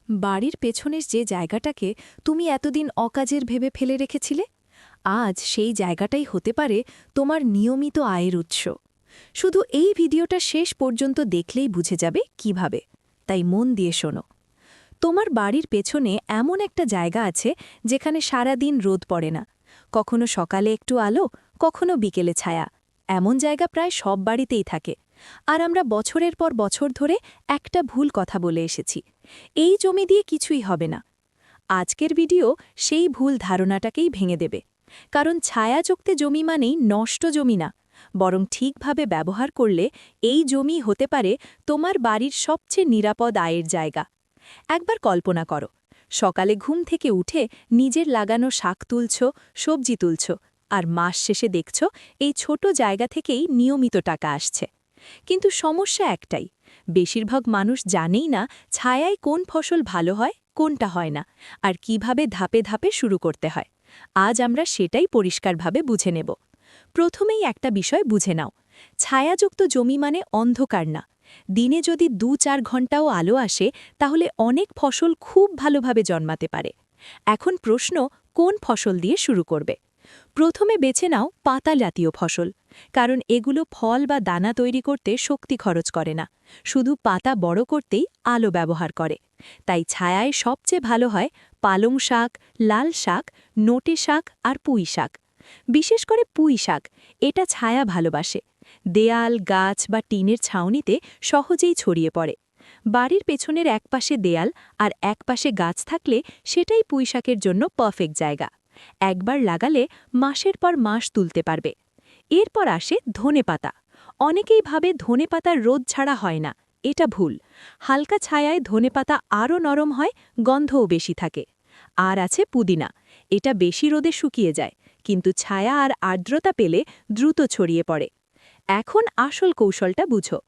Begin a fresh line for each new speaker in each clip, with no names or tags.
বাড়ির পেছনের যে জায়গাটাকে তুমি এতদিন অকাজের ভেবে ফেলে রেখেছিলে, আজ সেই জায়গাটাই হতে পারে তোমার নিয়মিত আয়ের উৎস। শুধু এই ভিডিওটা শেষ পর্যন্ত দেখলেই বুঝে যাবে কিভাবে। তাই মন দিয়ে শোনো। তোমার বাড়ির পেছনে এমন একটা জায়গা আছে যেখানে সারাদিন রোদ পড়ে না, কখনো সকালে একটু আলো, কখনো বিকেলে ছায়া। এমন জায়গা প্রায় সব বাড়িতেই থাকে। আর আমরা বছরের পর বছর ধরে একটা ভুল কথা বলে এসেছি, এই জমি দিয়ে কিছুই হবে না। আজকের ভিডিও সেই ভুল ধারণাটাকেই ভেঙে দেবে। কারণ ছায়াযুক্ত জমি মানেই নষ্ট জমি না, বরং ঠিকভাবে ব্যবহার করলে এই জমি হতে পারে তোমার বাড়ির সবচেয়ে নিরাপদ আয়ের জায়গা। একবার কল্পনা করো, সকালে ঘুম থেকে উঠে নিজের লাগানো শাক তুলছ, সবজি তুলছ, আর মাস শেষে দেখছ এই ছোট জায়গা থেকেই নিয়মিত টাকা আসছে। কিন্তু সমস্যা একটাই, বেশিরভাগ মানুষ জানেই না ছায়ায় কোন ফসল ভালো হয়, কোনটা হয় না, আর কিভাবে ধাপে ধাপে শুরু করতে হয়। আজ আমরা সেটাই পরিষ্কারভাবে বুঝে নেব। প্রথমেই একটা বিষয় বুঝে নাও, ছায়াযুক্ত জমি মানে অন্ধকার না। দিনে যদি ২-৪ ঘন্টাও আলো আসে, তাহলে অনেক ফসল খুব ভালোভাবে জন্মাতে পারে। এখন প্রশ্ন, কোন ফসল দিয়ে শুরু করবে? প্রথমে বেছে নাও পাতা জাতীয় ফসল, কারণ এগুলো ফল বা দানা তৈরি করতে শক্তি খরচ করে না, শুধু পাতা বড় করতেই আলো ব্যবহার করে। তাই ছায়ায় সবচেয়ে ভালো হয় পালং শাক, লাল শাক, নোটে শাক আর পুঁই শাক। বিশেষ করে পুঁই শাক, এটা ছায়া ভালোবাসে। দেয়াল, গাছ বা টিনের ছাউনিতে সহজেই ছড়িয়ে পড়ে। বাড়ির পেছনের একপাশে দেয়াল আর একপাশে গাছ থাকলে সেটাই পুঁই শাকের জন্য পারফেক্ট জায়গা। একবার লাগালে মাসের পর মাস তুলতে পারবে। এরপর আসে ধনেপাতা। অনেকেই ভাবে ধনেপাতার রোদ ছাড়া হয় না, এটা ভুল। হালকা ছায়ায় ধনেপাতা আরও নরম হয়, গন্ধও বেশি থাকে। আর আছে পুদিনা, এটা বেশি রোদে শুকিয়ে যায়, কিন্তু ছায়া আর আর্দ্রতা পেলে দ্রুত ছড়িয়ে পড়ে। এখন আসল কৌশলটা বুঝো।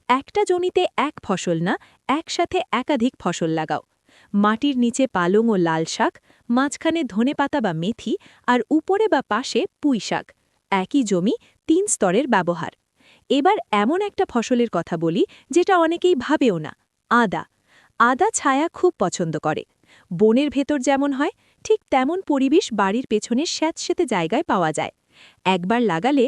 একটা জমিতে এক ফসল না, একসাথে একাধিক ফসল লাগাও। মাটির নিচে পালং ও লাল শাক, মাঝখানে ধনেপাতা বা মেথি, আর উপরে বা পাশে পুঁই শাক। একই জমি, ৩ স্তরের ব্যবহার। এবার এমন একটা ফসলের কথা বলি যেটা অনেকেই ভাবেও না, আদা। আদা ছায়া খুব পছন্দ করে। বনের ভেতর যেমন হয়, ঠিক তেমন পরিবেশ বাড়ির পেছনে স্যাঁতসেঁতে জায়গায় পাওয়া যায়। একবার লাগালে